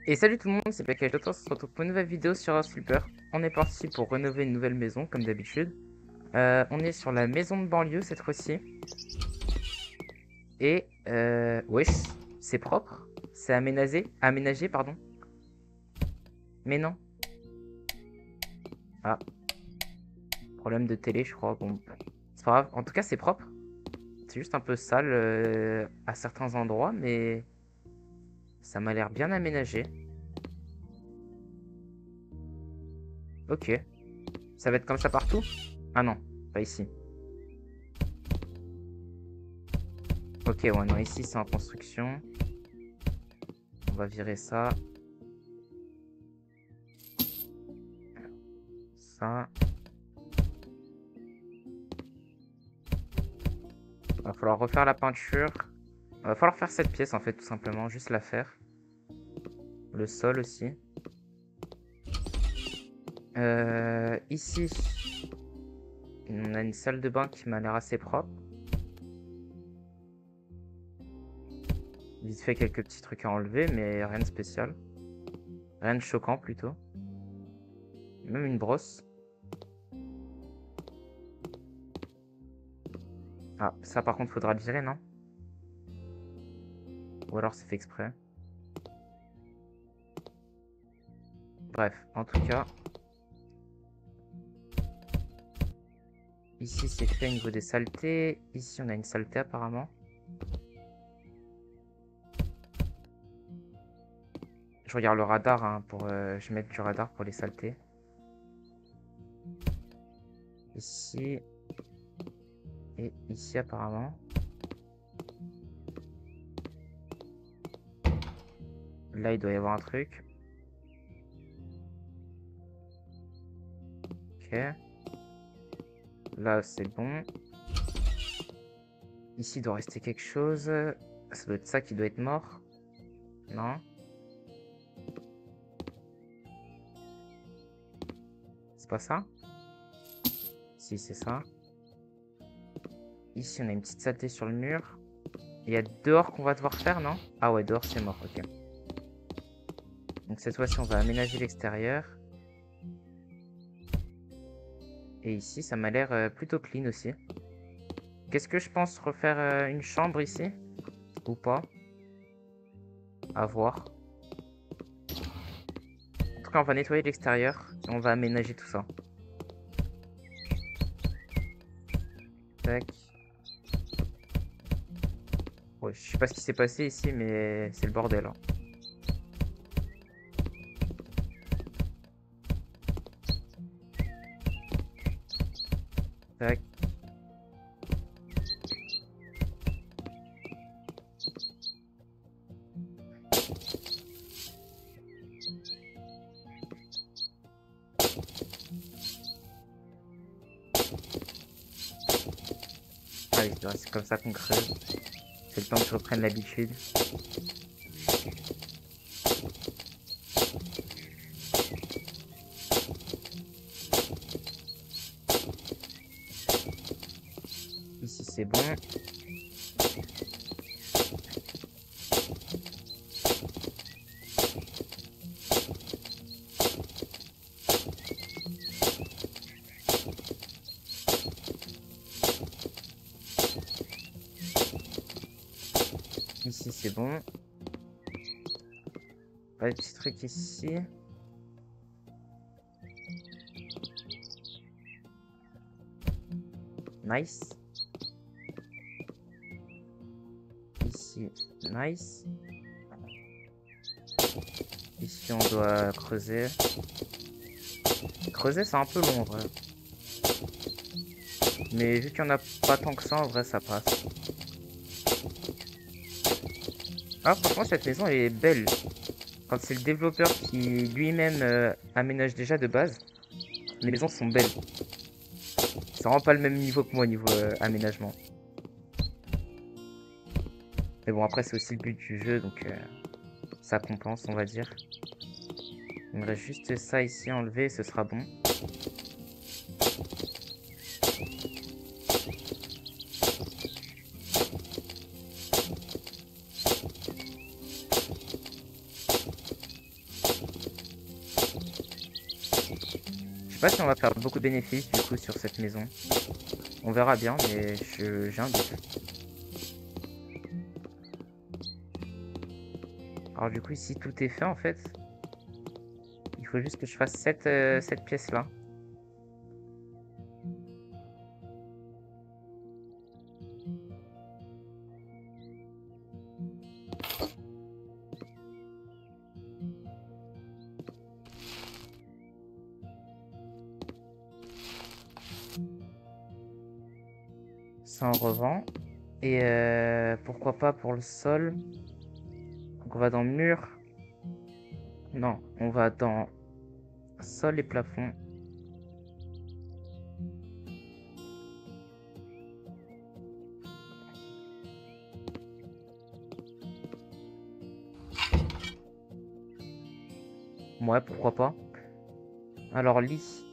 Et salut tout le monde, c'est Bakash, on se retrouve pour une nouvelle vidéo sur Sleeper. On est parti pour rénover une nouvelle maison, comme d'habitude. On est sur la maison de banlieue cette fois-ci. Et, wesh, c'est propre. C'est aménagé, pardon. Mais non. Ah, problème de télé, je crois. Bon, c'est pas grave. En tout cas, c'est propre. C'est juste un peu sale à certains endroits, mais ça m'a l'air bien aménagé. Ok. Ça va être comme ça partout? Ah non, pas ici. Ok, ouais, non, ici c'est en construction. On va virer ça. Ça. Va falloir refaire la peinture. Va falloir faire cette pièce en fait, tout simplement. Juste la faire. Le sol aussi. Ici, on a une salle de bain qui m'a l'air assez propre. Vite fait quelques petits trucs à enlever, mais rien de spécial. Rien de choquant plutôt. Même une brosse. Ah, ça par contre faudra le virer, non? Ou alors c'est fait exprès. Bref, en tout cas. Ici c'est fait au niveau des saletés. Ici on a une saleté apparemment. Je regarde le radar hein, je vais mettre du radar pour les saletés. Ici. Et ici apparemment. Là il doit y avoir un truc. Ok. Là c'est bon. Ici il doit rester quelque chose. Ça doit être ça qui doit être mort. Non. C'est pas ça? Si c'est ça. Ici on a une petite saleté sur le mur. Il y a dehors qu'on va devoir faire, non? Ah ouais, dehors c'est mort, ok. Donc cette fois-ci on va aménager l'extérieur. Et ici ça m'a l'air plutôt clean aussi. Qu'est-ce que je pense refaire une chambre ici? Ou pas? À voir. En tout cas on va nettoyer l'extérieur. Et on va aménager tout ça. Tac. Ouais, je sais pas ce qui s'est passé ici, mais c'est le bordel, hein. Tac. Ah oui, c'est comme ça qu'on creuse. C'est le temps que je reprenne l'habitude. Ici c'est bon. Ici c'est bon. Pas de petits trucs ici. Nice. Ici, nice. Ici on doit creuser. Creuser c'est un peu long en vrai. Mais vu qu'il n'y en a pas tant que ça, en vrai ça passe. Ah franchement cette maison est belle. Quand c'est le développeur qui lui-même aménage déjà de base, les maisons sont belles. C'est vraiment pas le même niveau que moi niveau aménagement. Mais bon après c'est aussi le but du jeu donc ça compense on va dire. Il me reste juste ça ici à enlever et ce sera bon. pas si on va faire beaucoup de bénéfices du coup sur cette maison. On verra bien, mais j'ai un doute. Alors du coup ici tout est fait en fait. Il faut juste que je fasse cette pièce là. Ça en revend. Et pourquoi pas pour le sol. Donc on va dans mur. Non, on va dans sol et plafond. Ouais, pourquoi pas. Alors lit.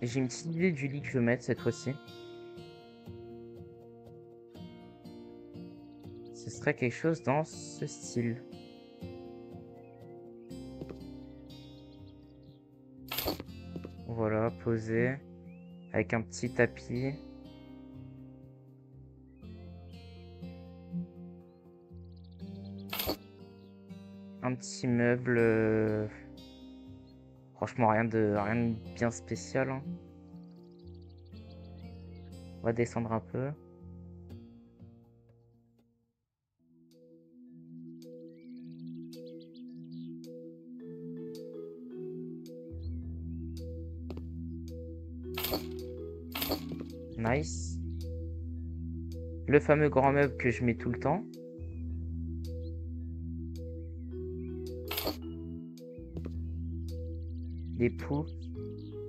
J'ai une petite idée du lit que je veux mettre cette fois-ci. Ce serait quelque chose dans ce style. Voilà, posé. Avec un petit tapis. Un petit meuble. Franchement, rien de bien spécial, hein. On va descendre un peu. Nice. Le fameux grand meuble que je mets tout le temps. Des poux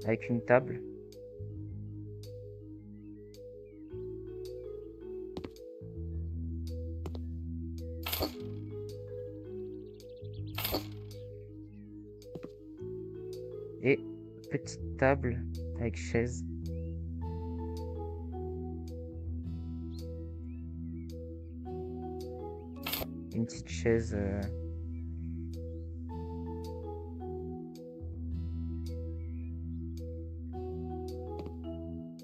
avec une table. Et petite table avec chaise. Une petite chaise.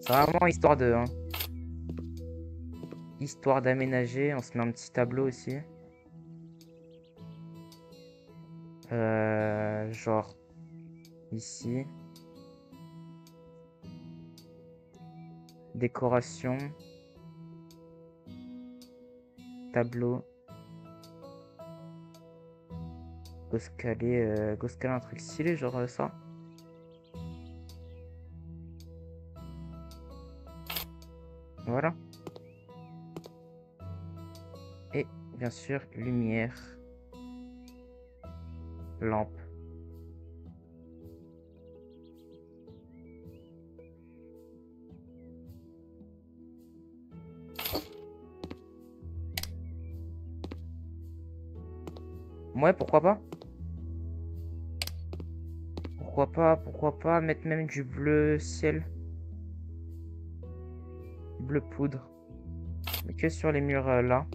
C'est vraiment histoire de... hein. Histoire d'aménager. On se met un petit tableau aussi. Genre ici. Décoration. Tableau. Go scaler un truc stylé, genre ça. Voilà. Et bien sûr, lumière. Lampe. Ouais, pourquoi pas? Pourquoi pas mettre même du bleu ciel. Bleu poudre. Mais que sur les murs là.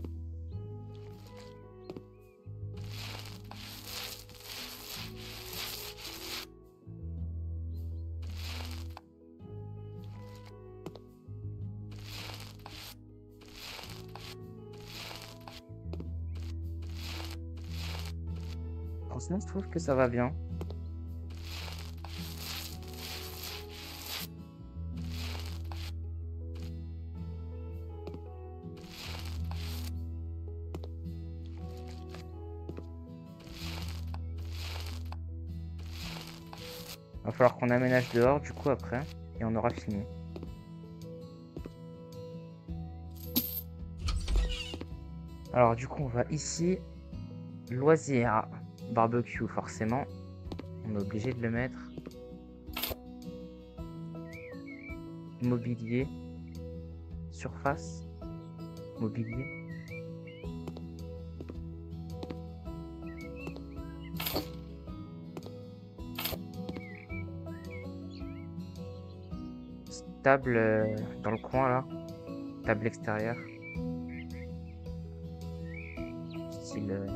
Franchement, je trouve que ça va bien. Va falloir qu'on aménage dehors du coup après. Et on aura fini. Alors du coup on va ici. Loisirs. Barbecue forcément. On est obligé de le mettre. Mobilier. Surface. Mobilier. Table dans le coin là. Table extérieure. Style...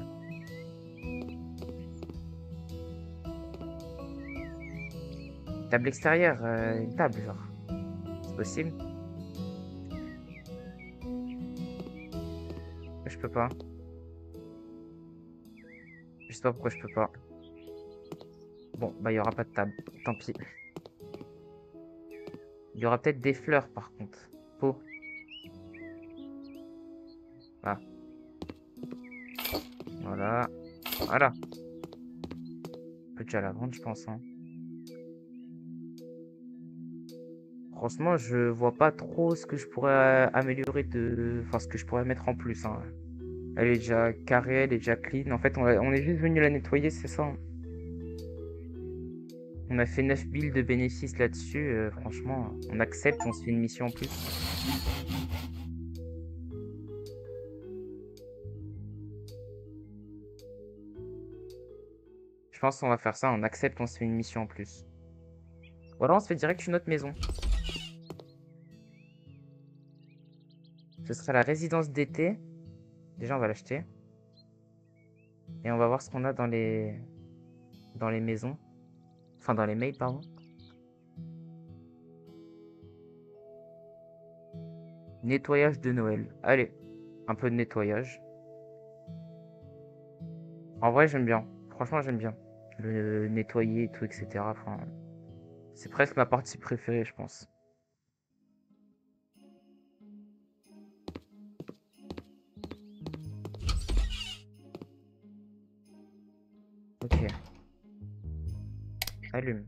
table extérieure, une table, genre. C'est possible? Je peux pas. Je sais pas pourquoi je peux pas. Bon, bah il y aura pas de table. Tant pis. Il y aura peut-être des fleurs par contre. Pot. Ah. Voilà. Voilà. On peut déjà la vendre, je pense. Hein. Franchement, je vois pas trop ce que je pourrais améliorer de... Enfin, ce que je pourrais mettre en plus. Hein. Elle est déjà carrée, elle est déjà clean. En fait, on est juste venu la nettoyer, c'est ça. Hein. On a fait 9 billes de bénéfices là-dessus. Franchement, on accepte, on se fait une mission en plus. Je pense qu'on va faire ça, on accepte, on se fait une mission en plus. Ou alors on se fait direct une autre maison. Ce sera la résidence d'été. Déjà, on va l'acheter. Et on va voir ce qu'on a dans les maisons. Enfin, dans les mails, pardon. Nettoyage de Noël. Allez, un peu de nettoyage. En vrai, j'aime bien. Franchement, j'aime bien. Le nettoyer et tout, etc. Enfin, c'est presque ma partie préférée, je pense. Ok. Allume.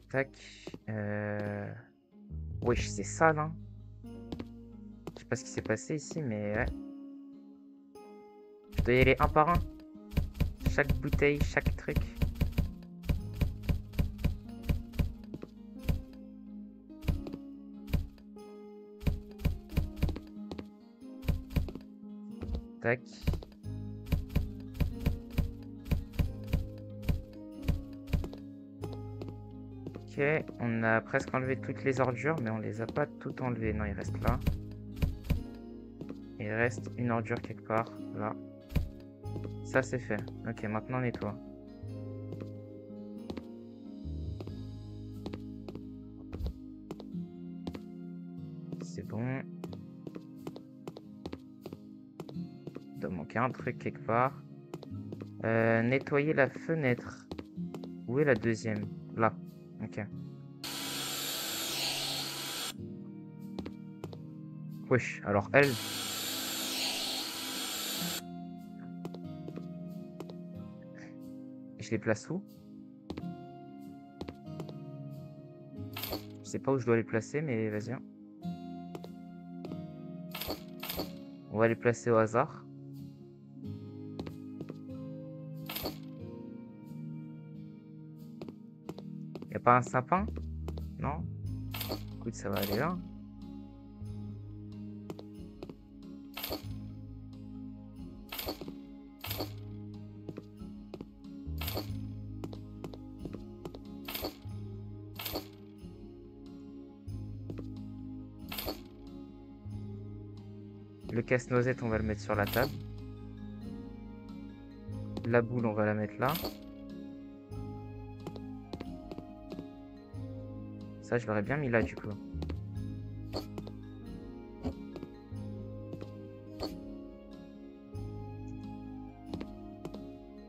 Tac. Wesh, c'est sale, hein. Je sais pas ce qui s'est passé ici, mais ouais. Je dois y aller un par un. Chaque bouteille, chaque truc. Tac. Ok, on a presque enlevé toutes les ordures, mais on les a pas toutes enlevées. Non, il reste là. Il reste une ordure quelque part, là. Ça, c'est fait. Ok, maintenant on nettoie. C'est bon. Il doit manquer un truc quelque part. Nettoyer la fenêtre. Où est la deuxième? Là. Ok. Wesh, alors elle. Je les place où? Je sais pas où je dois les placer, mais vas-y. Hein. On va les placer au hasard. Y a pas un sapin? Non? Écoute, ça va aller là. Le casse-noisette, on va le mettre sur la table. La boule, on va la mettre là. Ça, je l'aurais bien mis là, du coup.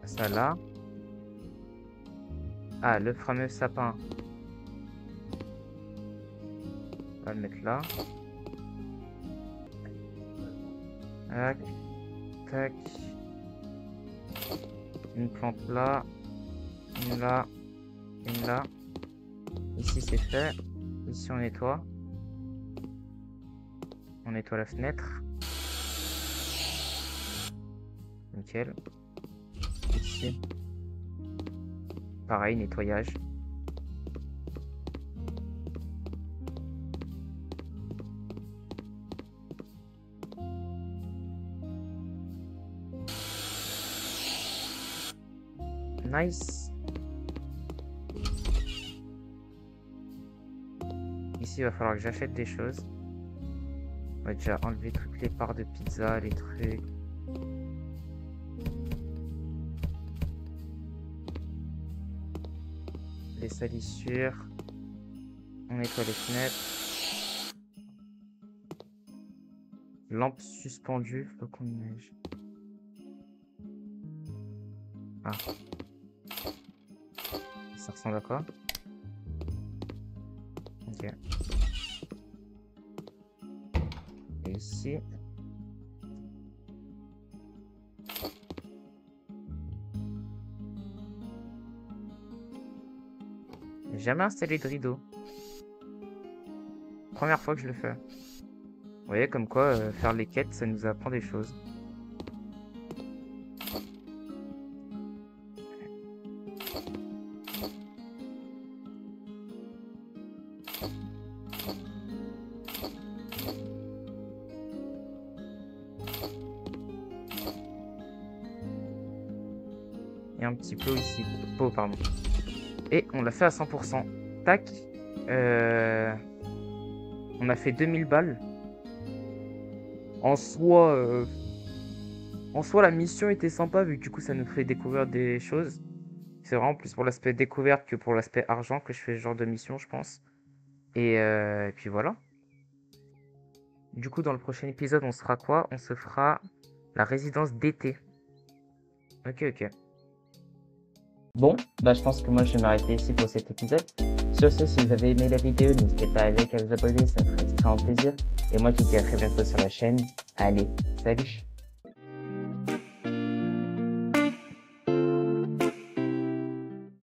Ça là. Ah, le fameux sapin. On va le mettre là. Tac. Tac. Une plante là. Une là. Une là. Ici, c'est fait. Ici, on nettoie. On nettoie la fenêtre. Nickel. Ici. Pareil, nettoyage. Nice. Ici, il va falloir que j'achète des choses. On va déjà enlever toutes les parts de pizza, les trucs. Les salissures. On nettoie les fenêtres. Lampe suspendue, flocon de neige. Ah. Ça ressemble à quoi? Ok. Et ici. J'ai jamais installé de rideau. Première fois que je le fais. Vous voyez comme quoi faire les quêtes, ça nous apprend des choses. Et un petit peu ici. Oh, pardon. Et on l'a fait à 100%. Tac. On a fait 2000 balles. En soi, la mission était sympa vu que du coup ça nous fait découvrir des choses. C'est vraiment plus pour l'aspect découverte que pour l'aspect argent que je fais ce genre de mission, je pense. Et puis voilà. Du coup, dans le prochain épisode, on se fera quoi? On se fera la résidence d'été. Ok, ok. Bon, bah je pense que moi je vais m'arrêter ici pour cet épisode. Sur ce, si vous avez aimé la vidéo, n'hésitez pas à liker, à vous abonner, ça me ferait extrêmement plaisir. Et moi je vous dis à très bientôt sur la chaîne. Allez, salut!